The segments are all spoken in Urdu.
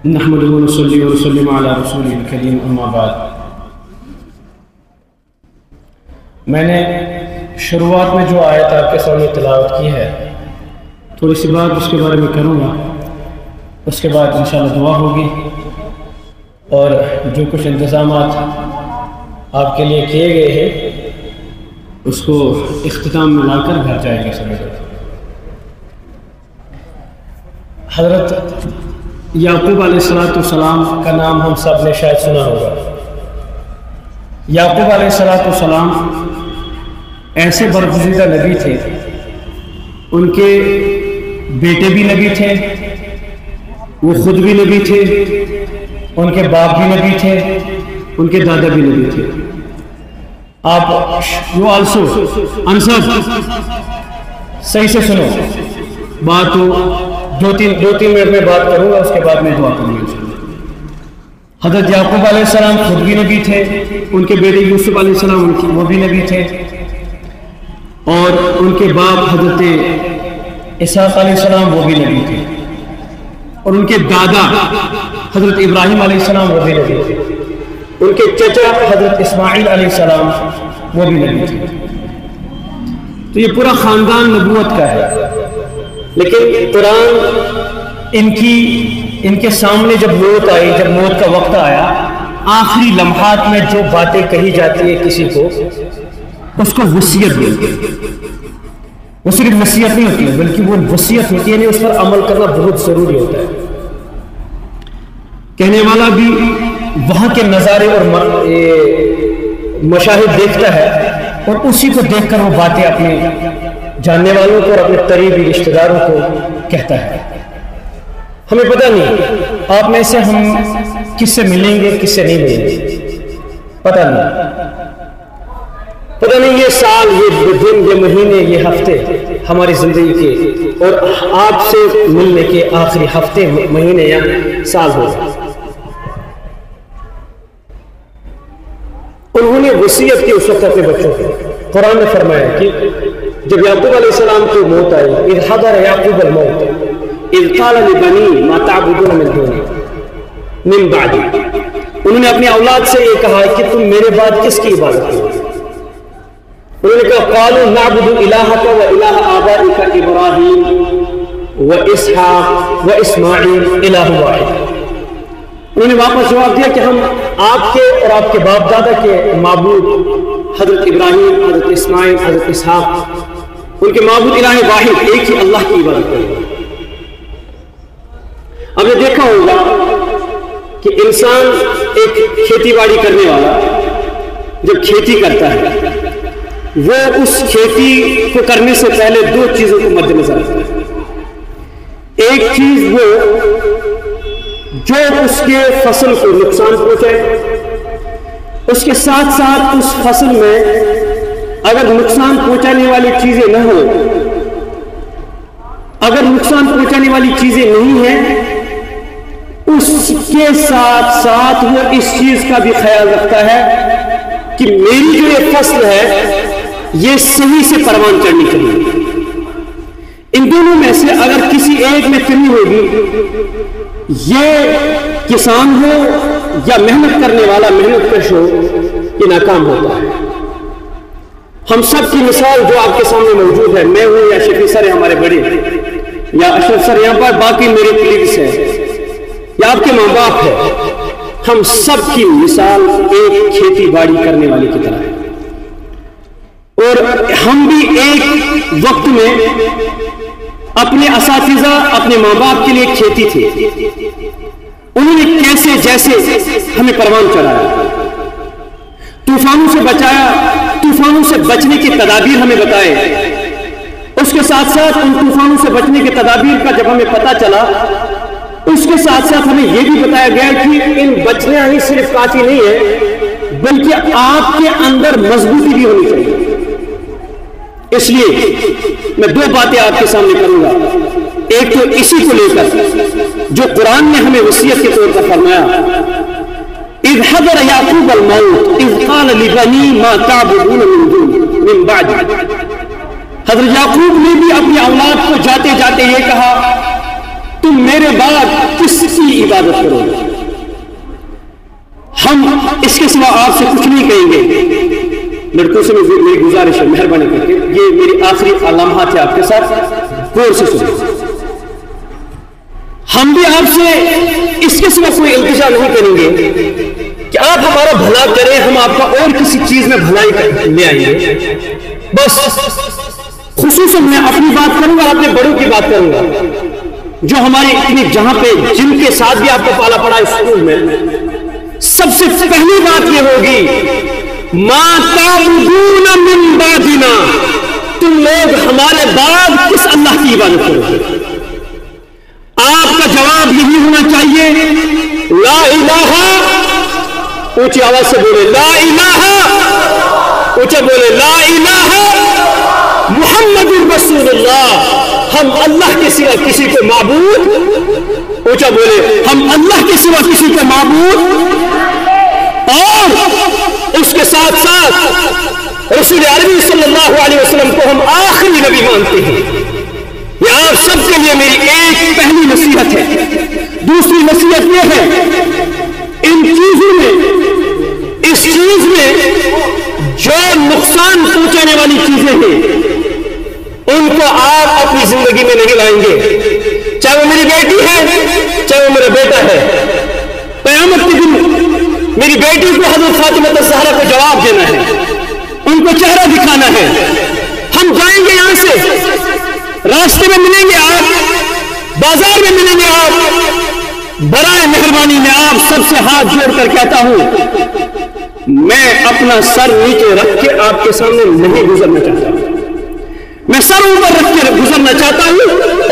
نحمده ونصلي ونسلم على رسوله الكريم اما بعد۔ میں نے شروعات میں جو آیت آپ کے سامنے تلاوت کی ہے، تھوڑی سی بات اس کے بارے میں کروں گا، اس کے بعد انشاءاللہ دعا ہوگی اور جو کچھ انتظامات آپ کے لیے کیے گئے ہیں اس کو اختتام میں لا کر گھر جائے گا سبھی لوگ۔ حضرت یعقوب علیہ السلام کا نام ہم سب نے شاید سنا ہوگا۔ یعقوب علیہ السلام ایسے برگزیدہ نبی تھے، ان کے بیٹے بھی نبی تھے، وہ خود بھی نبی تھے، ان کے باپ بھی نبی تھے، ان کے دادا بھی نبی تھے۔ آپ یو آلسو انصر صحیح سے سنو بات، تو دو تین منٹ میں بات کروں گا، اس کے بعد میں دعا کروں گا۔ حضرت یعقوب علیہ السلام خود بھی نبی تھے، ان کے بیٹے یوسف علیہ السلام وہ بھی نبی تھے، اور ان کے باپ حضرت اسحاق علیہ السلام وہ بھی نبی تھے، اور ان کے دادا حضرت ابراہیم علیہ السلام وہ بھی نبی تھے، ان کے چچا حضرت اسماعیل علیہ السلام وہ بھی نبی تھے۔ تو یہ پورا خاندان نبوت کا ہے، لیکن قرآن ان کے سامنے جب موت آئی، جب موت کا وقت آیا، آخری لمحات میں جو باتیں کہی جاتی ہے کسی کو، اس کو وصیت بولتے ہیں۔ وہ صرف وصیت نہیں ہوتی ہے بلکہ وہ وصیت ہوتی ہے، یعنی اس پر عمل کرنا بہت ضروری ہوتا ہے۔ کہنے والا بھی وہاں کے نظارے اور مشاہد دیکھتا ہے، اور اسی کو دیکھ کر وہ باتیں اپنے جاننے والوں کو اور اپنے قریبی رشتہ داروں کو کہتا ہے۔ ہمیں پتہ نہیں آپ میں سے ہم کس سے ملیں گے، کس سے نہیں ملیں گے، پتہ نہیں یہ سال، یہ دن، یہ مہینے، یہ ہفتے ہماری زندگی کے اور آپ سے ملنے کے آخری ہفتے، مہینے یا سال ہو۔ انہوں نے وصیت کی اس وقت اپنے بچوں کو۔ قرآن نے فرمایا کہ جب یعقوب علیہ السلام کو موت آئی، اذ حضر یعقوب الموت اذ قال لبنی ما تعبدون من دونی من بعدی، انہوں نے اپنی اولاد سے یہ کہا کہ تم میرے بعد کس کی عبادت کرو؟ انہوں نے کہا قالوا نعبد الہک و الہ آبائک ابراہیم و اسحاق و اسماعیل الہ واحد۔ انہوں نے واپس جواب دیا کہ ہم آپ کے اور آپ کے باپ دادا کے معبود حضرت ابراہیم، حضرت اسماعیل، حضرت اسحاق، ان کے معبود الہ واحد، ایک ہی اللہ کی عبادت کریں گے۔ اب یہ دیکھا ہوگا کہ انسان، ایک کھیتی باڑی کرنے والا جب کھیتی کرتا ہے، وہ اس کھیتی کو کرنے سے پہلے دو چیزوں کو مد نظر رکھتا ہے۔ ایک چیز وہ جو اس کے فصل کو نقصان پہنچائے، اس کے ساتھ ساتھ اس فصل میں اگر نقصان پہنچانے والی چیزیں نہ ہوں، اگر نقصان پہنچانے والی چیزیں نہیں ہیں، اس کے ساتھ ساتھ وہ اس چیز کا بھی خیال رکھتا ہے کہ میری جو یہ فصل ہے یہ صحیح سے پروان چڑھنی چاہیے۔ ان دونوں میں سے اگر کسی ایک میں کمی ہوگی، یہ کسان ہو یا محنت کرنے والا محنت کش ہو، یہ ناکام ہوتا ہے۔ ہم سب کی مثال جو آپ کے سامنے موجود ہے، میں ہوں یا شفیع سر ہمارے بڑے، یا اشرف سر یہاں پر، باقی میرے کلیگز ہیں، یا آپ کے ماں باپ ہے، ہم سب کی مثال ایک کھیتی باڑی کرنے والے کی طرح ہے۔ اور ہم بھی ایک وقت میں اپنے اساتذہ، اپنے ماں باپ کے لیے کھیتی تھے، انہوں نے کیسے جیسے ہمیں پروان چڑھایا، طوفانوں سے بچایا، طوفانوں سے بچنے کی تدابیر ہمیں بتائے۔ اس کے ساتھ ساتھ ان طوفانوں سے بچنے کی تدابیر کا جب ہمیں پتہ چلا، اس کے ساتھ ساتھ ہمیں یہ بھی بتایا گیا کہ ان بچنا ہی صرف کافی نہیں ہے، بلکہ آپ کے اندر مضبوطی بھی ہونی چاہیے۔ اس لیے میں دو باتیں آپ کے سامنے کروں گا، ایک تو اسی کو لے کر جو قرآن نے ہمیں وصیت کے طور پر فرمایا، اذ حضر یعقوب الموت اذ قال لبنی ما تعبدون من بعد۔ حضرت یعقوب نے بھی اپنی اولاد کو جاتے جاتے یہ کہا تم میرے بعد کس کی عبادت کرو گے؟ ہم اس کے سوا آپ سے کچھ نہیں کہیں گے۔ لڑکوں سے میری گزارش ہے، مہربانی کر کے یہ میری آخری لمحات ہے آپ کے ساتھ، غور سے سنیں۔ ہم بھی آپ سے اس کے سوا کوئی التجا نہیں کریں گے کہ آپ ہمارا بھلا کریں، ہم آپ کا اور کسی چیز میں بھلائی لے آئیں گے۔ بس خصوصاً میں اپنی بات کروں گا، اپنے بڑوں کی بات کروں گا جو ہماری اتنی جہاں پہ جن کے ساتھ بھی آپ کو پالا پڑا ہے اسکول میں۔ سب سے پہلی بات یہ ہوگی ما تعبدون من بعدنا، تم لوگ ہمارے بعد کس اللہ کی عبادت کرو گے؟ آپ کا جواب یہی ہونا چاہیے لا الہ، اونچی آواز سے بولے لا الہ، اونچا بولے لا الہ محمد رسول اللہ، ہم اللہ کے سوا کسی کو معبود، اونچا بولے ہم اللہ کے سوا کسی کو معبود، اور اس کے ساتھ ساتھ رسول عربی صلی اللہ علیہ وسلم کو ہم آخری نبی مانتے ہیں۔ یہ آپ سب کے لیے میری ایک پہلی نصیحت ہے۔ دوسری نصیحت یہ ہے ان چیزوں میں، اس چیز میں جو نقصان پہنچانے والی چیزیں ہیں ان کو آپ اپنی زندگی میں نہیں لائیں گے، چاہے وہ میری بیٹی ہے چاہے وہ میرا بیٹا ہے۔ قیامت کے دن میری بیٹی کو حضرت فاطمہ الزہرا کو جواب دینا ہے، ان کو چہرہ دکھانا ہے۔ ہم جائیں گے یہاں سے، راستے میں ملیں گے آپ، بازار میں ملیں گے آپ، برائے مہربانی میں آپ سب سے ہاتھ جوڑ کر کہتا ہوں میں اپنا سر نیچے رکھ کے آپ کے سامنے نہیں گزرنا چاہتا، میں سر اوپر رکھ کے گزرنا چاہتا ہوں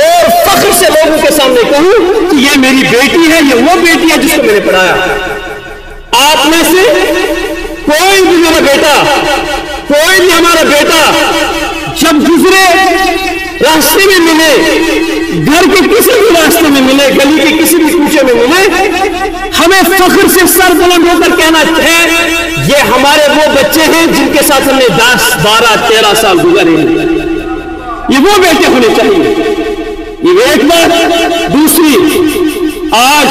اور فخر سے لوگوں کے سامنے کہوں کہ یہ میری بیٹی ہے، یہ وہ بیٹی ہے جس کو میں نے پڑھایا۔ آپ میں سے کوئی بھی میرا بیٹا، کوئی بھی ہمارا بیٹا جب گزرے، راستے میں ملے، گھر کے کسی بھی راستے میں ملے، گلی کے کسی بھی کوچے میں ملے، ہمیں فخر سے سر بلند ہو کر کہنا ہے یہ ہمارے وہ بچے ہیں جن کے ساتھ ہم نے 10 12 13 سال گزارے ہیں، یہ وہ بیٹے ہونے چاہیے۔ یہ ایک بات۔ دوسری، آج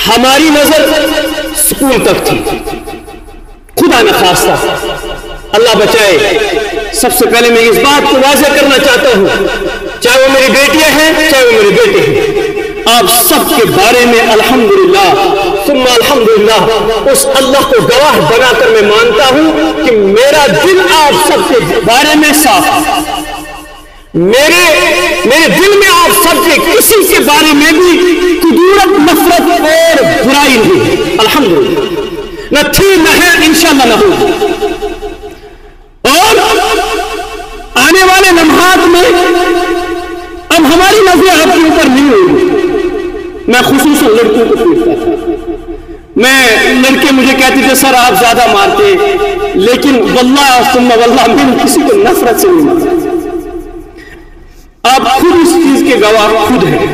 ہماری نظر سکول تک تھی، خدا نخواستہ اللہ بچائے۔ سب سے پہلے میں اس بات کو واضح کرنا چاہتا ہوں، چاہے وہ میری بیٹیاں ہیں چاہے وہ میرے بیٹے ہیں، آپ سب کے بارے میں الحمدللہ ثم الحمدللہ اس اللہ کو گواہ بنا کر میں مانتا ہوں کہ میرا دل آپ سب کے بارے میں صاف ہے۔ میرے دل میں آپ سب کے کسی کے بارے میں بھی کدورت، نفرت اور برائی نہیں، الحمدللہ، نہ تھی نہ ہے، انشاءاللہ نہ ہوگی۔ اور آنے والے لمحات میں اب ہماری نظریں آپ کے اوپر نہیں ہوگی۔ میں خصوصاً لڑکوں کو پوچھتا تھا، میں لڑکے مجھے کہتے تھے سر آپ زیادہ مارتے، لیکن واللہ ثم واللہ میں نے کسی کو نفرت سے نہیں مارتا۔ آپ خود اس چیز کے گواہ خود ہیں۔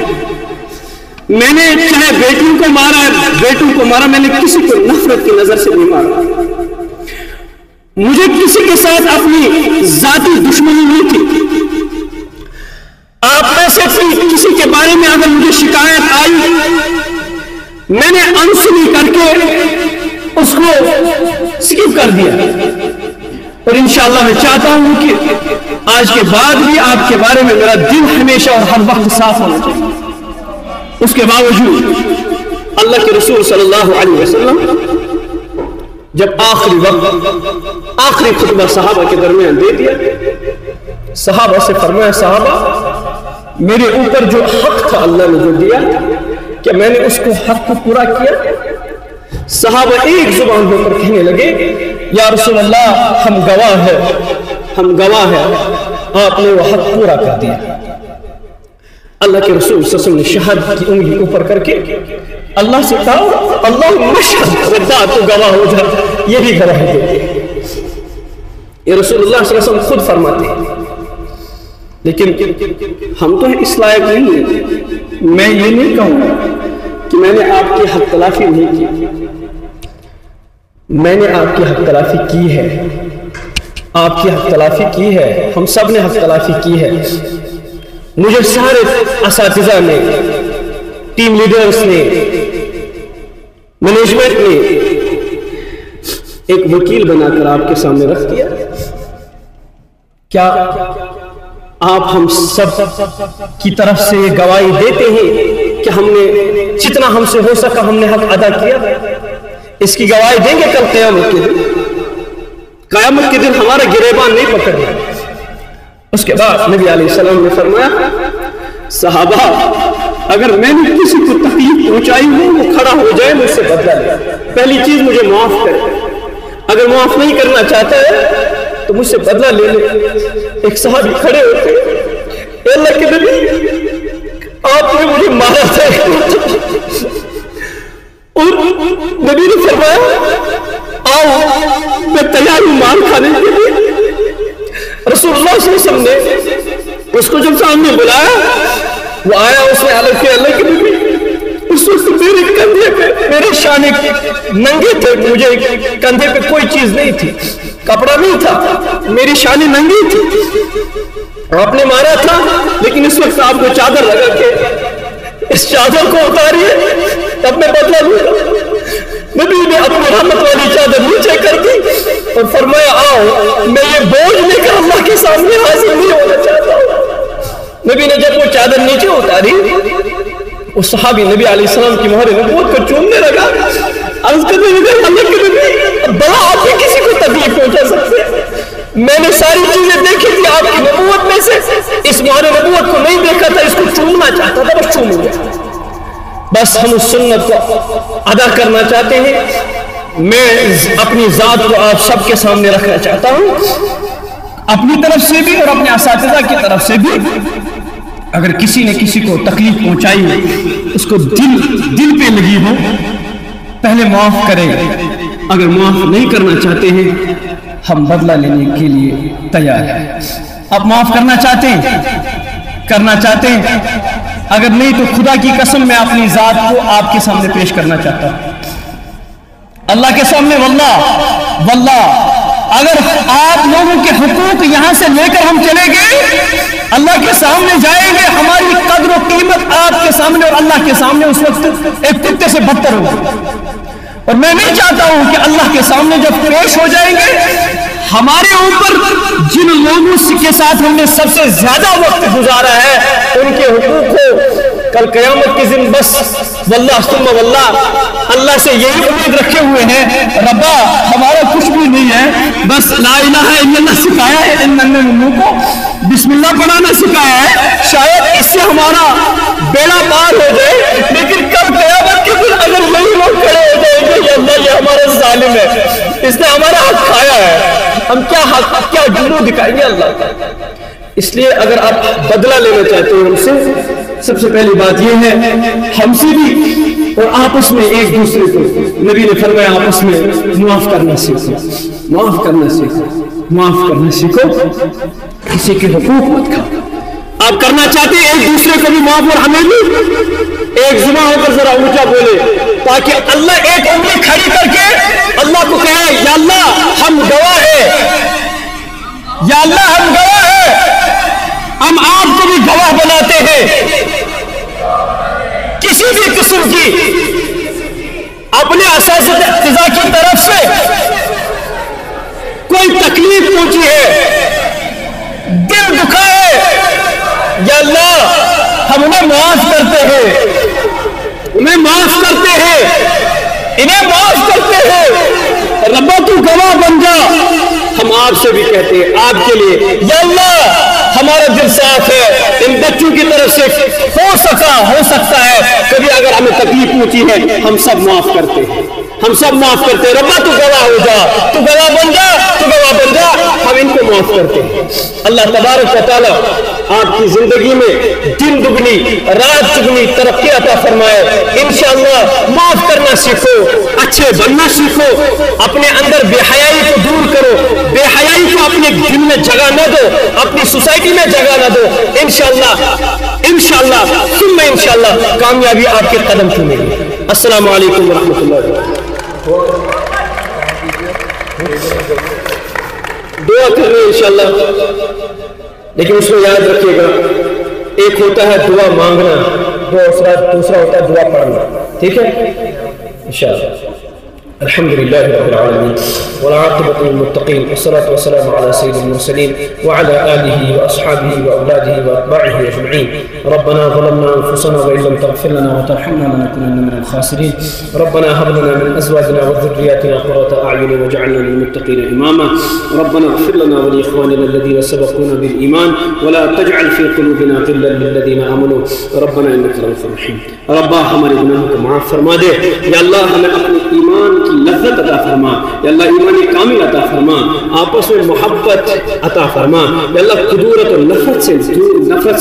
میں نے چاہے بیٹیوں کو مارا ہے، بیٹوں کو مارا، میں نے کسی کو نفرت کی نظر سے نہیں مارا۔ مجھے کسی کے ساتھ اپنی ذاتی دشمنی نہیں تھی۔ آپ میں سے کسی کے بارے میں اگر مجھے شکایت آئی، میں نے انسنی کر کے اس کو سکپ کر دیا، اور انشاءاللہ میں چاہتا ہوں کہ آج کے بعد بھی آپ کے بارے میں میرا دل ہمیشہ اور ہر وقت صاف ہونا چاہیے۔ اس کے باوجود اللہ کے رسول صلی اللہ علیہ وسلم جب آخری وقت آخری خطبہ صحابہ کے درمیان دے دیا، صحابہ سے فرمایا صحابہ میرے اوپر جو حق تھا اللہ نے جو دیا، کہ میں نے اس کو حق کو پورا کیا؟ صحابہ ایک زبان ہو کر کہنے لگے یا رسول اللہ ہم گواہ ہیں، ہم گواہ ہیں، آپ نے وہ حق پورا کر دیا۔ اللہ کے رسول صلی اللہ علیہ وسلم نے شہادت کی انگلی اوپر کر کے اللہ سے کہا اللہ مشہد رضا تو گواہ ہو جائے، یہی گواہ ہے۔ یہ رسول اللہ صلی اللہ علیہ وسلم خود فرماتے ہیں، لیکن ہم تو اس لائق نہیں ہیں۔ میں یہ نہیں کہوں کہ میں نے آپ کی حق تلافی نہیں کی، میں نے آپ کی حق تلافی کی ہے، آپ کی حق تلافی کی ہے، ہم سب نے حق تلافی کی ہے، مجھے سارے اساتذہ نے، ٹیم لیڈرز نے، مینجمنٹ نے ایک وکیل بنا کر آپ کے سامنے رکھ دیا. کیا آپ ہم سب کی طرف سے گواہی دیتے ہیں کہ ہم نے جتنا ہم سے ہو سکا ہم نے حق ادا کیا؟ اس کی گواہی دیں گے کل قیامت کے دن. قیامت کے دن ہمارا گریبان نہیں پکڑنا. اس کے بعد نبی علیہ السلام نے فرمایا صحابہ اگر میں نے کسی کو تکلیف پہنچائی ہو وہ کھڑا ہو جائے مجھ سے بدلہ لے. پہلی چیز مجھے معاف کرے. اگر معاف نہیں کرنا چاہتا ہے تو مجھ سے بدلہ لے لے. ایک صحابی کھڑے ہوتے اے اللہ کے نبی آپ نے مجھے مارا تھا اور نبی نے فرمایا آؤ میں تیار ہوں مار کھانے کے لیے. رسول اللہ صلی اللہ علیہ وسلم نے اس کو جب سامنے بلایا وہ آیا. اس نے عرض کیا اللہ کے نبی اس وقت میرے کندھے پہ میرے شانے ننگے تھے. مجھے کندھے پہ کوئی چیز نہیں تھی, کپڑا نہیں تھا, میری شانے ننگی تھی. آپ نے مارا تھا لیکن اس وقت آپ کو چادر لگا کے اس چادر کو اتاریے تب میں بدلہ لوں گا. نبی نے اپنی رحمت والی چادر نیچے کر دی اور فرمایا آؤ میں یہ بوجھ لے کر اللہ کے سامنے حاضر نہیں ہونا چاہتا ہوں. نبی نے جب وہ چادر نیچے اتاری اس صحابی نبی علیہ السلام کی مہر نبوت کو چومنے لگا. عرض کرنے لگا اللہ کے نبی بڑا آپ بھی کسی کو تکلیف پہنچا سکتے ہیں. میں نے ساری چیزیں دیکھی تھی آپ کی نبوت میں سے اس مہر نبوت کو نہیں دیکھا تھا, اس کو چومنا چاہتا تھا, بس چوموں گا. بس ہم اس سنت کو ادا کرنا چاہتے ہیں. میں اپنی ذات کو آپ سب کے سامنے رکھنا چاہتا ہوں, اپنی طرف سے بھی اور اپنے اساتذہ کی طرف سے بھی. اگر کسی نے کسی کو تکلیف پہنچائی ہو, اس کو دل پہ لگی ہو, پہلے معاف کرے. اگر معاف نہیں کرنا چاہتے ہیں ہم بدلہ لینے کے لیے تیار ہیں. آپ معاف کرنا چاہتے ہیں اگر نہیں تو خدا کی قسم میں اپنی ذات کو آپ کے سامنے پیش کرنا چاہتا ہوں, اللہ کے سامنے. واللہ اگر آپ لوگوں کے حقوق یہاں سے لے کر ہم چلے گئے اللہ کے سامنے جائیں گے, ہماری قدر و قیمت آپ کے سامنے اور اللہ کے سامنے اس وقت ایک کتے سے بدتر ہوگی. اور میں نہیں چاہتا ہوں کہ اللہ کے سامنے جب پیش ہو جائیں گے ہمارے اوپر جن لوگوں کے ساتھ ہم نے سب سے زیادہ وقت گزارا ہے ان کے حقوق کو کل قیامت کے دن بس واللہ ثم واللہ اللہ سے یہی امید رکھے ہوئے ہیں ربا ہمارا کچھ بھی نہیں ہے, بس لا الہ الا اللہ سکھایا ہے, ان کو بسم اللہ پڑھانا سکھایا ہے, شاید اس سے ہمارا بیڑا پار ہو جائے. لیکن کل قیامت کے دن اگر وہی لوگ کھڑے ہو جائیں گے یا اللہ یہ ہمارا ظالم ہے, اس نے ہمارا حق کھایا ہے, ہم کیا جلو دکھائیں گے اللہ کا. اس لیے اگر آپ بدلہ لینا چاہتے ہیں ہم سے, سب سے پہلی بات یہ ہے ہم سے بھی اور آپس میں ایک دوسرے کو نبی نے فرمایا آپس میں معاف کرنا سیکھو. کسی کے حقوق مت کھاؤ. آپ کرنا چاہتے ہیں ایک دوسرے کو بھی معاف اور ہمیں بھی ایک زبان ہو کر ذرا اونچا بولے تاکہ اللہ ایک انگلی کھڑی کر کے اللہ کو کہے یا اللہ ہم گواہ ہیں, یا اللہ ہم گواہ ہیں, ہم آپ کو بھی گواہ بناتے ہیں. کسی بھی قسم کی اپنے اساتذہ اقتضاء کی طرف سے کوئی تکلیف پہنچی ہے, دل دکھا ہے, یا اللہ ہم انہیں معاف کرتے ہیں, انہیں معاف کرتے ہیں, ربا تو گواہ بن جا. ہم آپ سے بھی کہتے ہیں آپ کے لیے یا اللہ ہمارا دل صاف ہے, ان بچوں کی طرف سے ہو سکتا ہے کبھی اگر ہمیں تکلیف پہنچی ہے ہم سب معاف کرتے ہیں, ربا تو گواہ ہو جا, تو گواہ بن جا, ہم ان کو معاف کرتے ہیں. اللہ تبارک و تعالی آپ کی زندگی میں دن دگنی رات چگنی ترقی عطا فرمائے. انشاءاللہ معاف کرنا سیکھو, اچھے بننا سیکھو, اپنے اندر بے حیائی کو دور کرو, بے حیائی کو اپنے دل میں جگہ نہ دو, اپنی سوسائٹی میں جگہ نہ دو. انشاءاللہ ثم انشاءاللہ کامیابی آپ کے قدم چومے گی. السلام علیکم ورحمۃ اللہ وبرکاتہ. دعا کر رہے ہیں انشاءاللہ, لیکن اس میں یاد رکھیے گا ایک ہوتا ہے دعا مانگنا، دوسرا ہوتا ہے دعا پڑھنا. ٹھیک ہے انشاءاللہ. الحمد لله رب العالمين والعاقبة للمتقين والصلاة والسلام على سيد المرسلين وعلى آله وأصحابه وأولاده وأتباعه أجمعين. ربنا ظلمنا أنفسنا وإن لم تغفر لنا وترحمنا لنكونن من الخاسرين. ربنا هب لنا من أزواجنا وذرياتنا قرة أعين واجعلنا للمتقين إماما. ربنا اغفر لنا ولإخواننا الذين سبقونا بالإيمان ولا تجعل في قلوبنا غلا للذين آمنوا ربنا إنك رؤوف رحيم. ربا ہمارے گناہوں کو معاف فرما دے یا اللہ. ہمیں اپنے ایمان کی لذت عطا فرما یا اللہ. ایمان کامل عطا فرما. آپس میں محبت عطا فرما یا اللہ. قدورت اور نفرت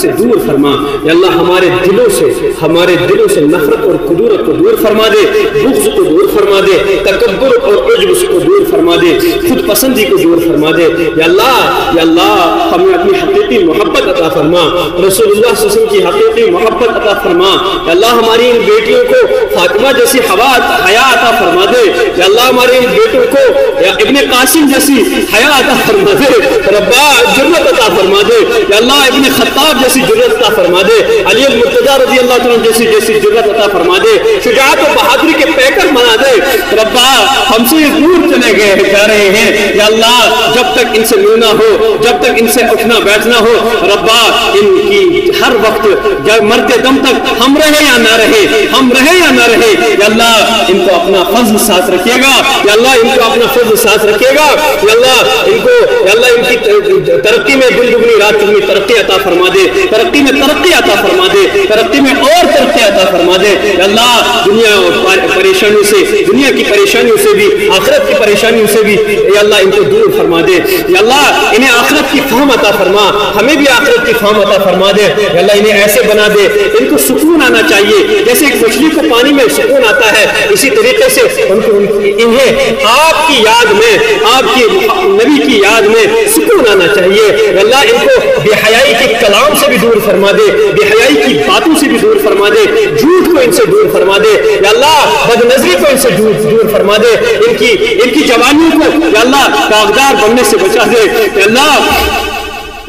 سے دور فرما یا اللہ. ہمارے دلوں سے نفرت اور قدورت کو دور فرما دے. بغض کو دور فرما دے. تکبر اور عجب کو دور فرما دے. خود پسندی کو دور فرما دے یا اللہ. یا اللہ ہمیں اپنی حقیقی محبت عطا فرما. رسول اللہ صلی اللہ علیہ وسلم کی حقیقی محبت عطا فرما یا اللہ. ہماری ان بیٹیوں کو فاطمہ جیسی حیا عطا فرما دے یا اللہ. ہمارے ان بیٹوں کو یا ابن قاسم جیسی حیا عطا فرما دے. ربا جرت عطا فرما دے یا اللہ. ابن خطاب جیسی جرت عطا فرما دے. علی المرتضیٰ رضی اللہ تعالیٰ جیسی جرت عطا فرما دے. شجاعت و بہادری کے پیکر بنا دے. ربا ہم سے دور چلے گئے جا رہے ہیں یا اللہ. جب تک ان سے ملنا ہو، جب تک ان سے اٹھنا بیٹھنا ہو ربا، ان کی ہر وقت جب مرتے دم تک ہم رہے یا نہ رہے، ہم رہے یا نہ رہے یا اللہ. ان کو اپنا فضل ساتھ رکھیے گا یا اللہ. ان کو اپنا فضل ساتھ رکھیے گا یا اللہ. ان کو یا اللہ ان کی ترقی میں دن دگنی رات دگنی ترقی عطا فرما دے. ترقی میں ترقی عطا فرما دے. ترقی میں اور ترقی عطا فرما دے یا اللہ. دنیا اور پریشانیوں سے، دنیا کی پریشانیوں سے بھی، آخرت کی پریشانیوں سے بھی یا اللہ ان کو دور فرما دے یا اللہ. انہیں آخرت کی فہم عطا فرما، ہمیں بھی آخرت کی فہم عطا فرما دے یا اللہ. انہیں ایسے بنا دے ان کو سکون آنا چاہیے جیسے ایک مچھلی کو پانی میں سکون آتا ہے، اسی طریقے سے انہیں آپ کی یاد میں، آپ کی نبی کی یاد میں سکون آنا چاہیے اللہ. ان کو بے حیائی کے کلام سے بھی دور فرما دے، بے حیائی کی باتوں سے بھی دور فرما دے. جھوٹ کو ان سے دور فرما دے یا اللہ. بد نظری کو ان سے دور فرما دے. ان کی جوانیوں کو یا اللہ داغدار بننے سے بچا دے یا اللہ.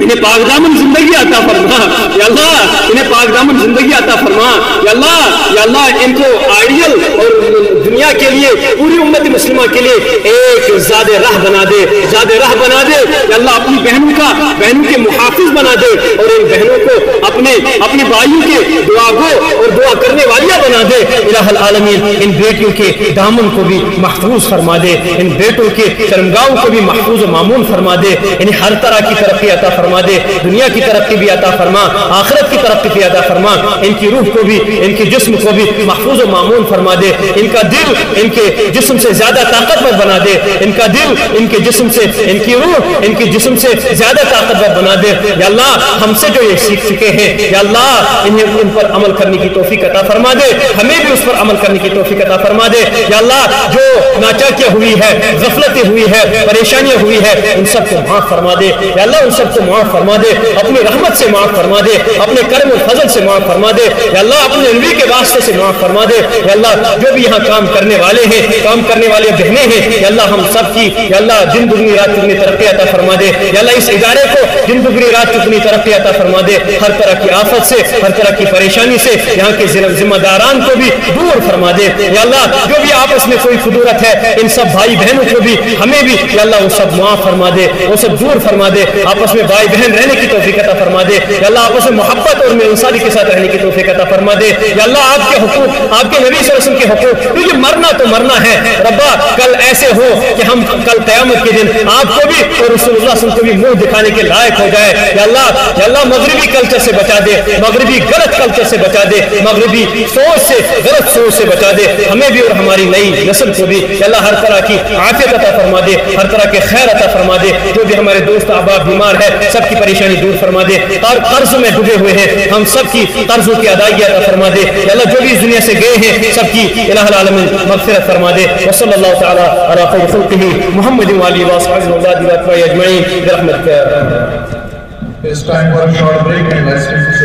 انہیں پاک دامن زندگی عطا فرما یا اللہ. انہیں پاک دامن زندگی عطا فرما یا اللہ. یا اللہ ان کو آئیڈیل اور دنیا کے لیے، پوری امت مسلمہ کے لیے ایک زاد راہ بنا دے، زاد راہ بنا دے یا اللہ. اپنی بہنوں کے محافظ بنا دے اور ان بہنوں کو اپنے بھائیوں کے دعا گو اور دعا کرنے والیاں بنا دے. الہ العالمین ان بیٹیوں کے دامن کو بھی محفوظ فرما دے. ان بیٹوں کے شرمگاہوں کو بھی محفوظ و معمون فرما دے. انہیں ہر طرح کی ترقی عطا فرما دے. دنیا کی ترقی بھی عطا فرما، آخرت کی ترقی بھی عطا فرما. ان کی روح کو بھی، ان کے جسم کو بھی محفوظ و معمون فرما دے. ان کا دل ان کے جسم سے زیادہ طاقتور بنا دے. ان کا دل ان کے جسم سے، ان کی روح ان کے جسم سے زیادہ طاقتور بنا دے یا اللہ. ہم سے جو یہ سیکھ چکے ہیں یا اللہ انہیں ان پر عمل کرنے کی توفیق عطا فرما دے. ہمیں بھی اس پر عمل کرنے کی توفیق عطا فرما دے یا اللہ. جو ناچاکیاں ہوئی ہے، غفلتیں ہوئی ہے، پریشانیاں ہوئی ہے، ان سب کو معاف فرما دے یا اللہ. ان سب کو معاف فرما دے. اپنی رحمت سے معاف فرما دے. اپنے کرم و فضل سے معاف فرما دے یا اللہ. اپنے نبی کے واسطے سے معاف فرما دے یا اللہ. جو بھی یہاں کام کرنے والے ہیں، کام کرنے والے بہنیں ہیں یا اللہ، ہم سب کی یا اللہ دن دگنی رات دگنی ترقی عطا فرما دے یا اللہ. اس ادارے کو دن دگنی رات دگنی ترقی عطا فرما دے. ہر طرح کی آفت سے، ہر طرح کی پریشانی سے یہاں کے ذمہ داران کو بھی دور فرما دے یا اللہ. جو بھی آپس میں کوئی خدورت ہے، ان سب بھائی بہنوں کو بھی، ہمیں بھی یا اللہ وہ سب معاف فرما دے، وہ سب دور فرما دے. آپس میں بھائی بہن رہنے کی توفیق عطا فرما دے یا اللہ. آپس میں محبت اور ملنساری کے ساتھ رہنے کی توفیق عطا فرما دے یا اللہ. آپ کے حقوق، آپ کے نبی صلی اللہ علیہ وسلم کے حقوق، کیونکہ مرنا تو مرنا ہے ربا. کل ایسے ہو کہ ہم کل قیامت کے دن آپ کو بھی اور رسول اللہ صلی اللہ علیہ وسلم کو بھی منہ دکھانے کے لائق ہو جائے یا اللہ. یا اللہ مغربی کلچر سے بچا دے، مغربی غلط کلچر سے بچا دے، مغربی سوچ سے، غلط سوچ سے بچا دے. ہمیں بھی اور ہماری نئی نسل کو بھی یا اللہ ہر طرح کی عافیت عطا فرما دے، ہر طرح کے خیر عطا فرما دے. جو بھی ہمارے دوست احباب بیمار ہے، سب کی پریشانی دور فرما دے. اور قرض میں ڈوبے ہوئے ہیں، ہم سب کی قرضوں کی ادائیگی عطا فرما دے یا اللہ. جو بھی اس دنیا سے گئے ہیں، سب کی الہ العالمین مغفرت فرما دے. وصلی اللہ تعالی علی خیر خلقہ محمد وعلی وصحبہ اجمعین برحمتک. It's time for a short break and let's finish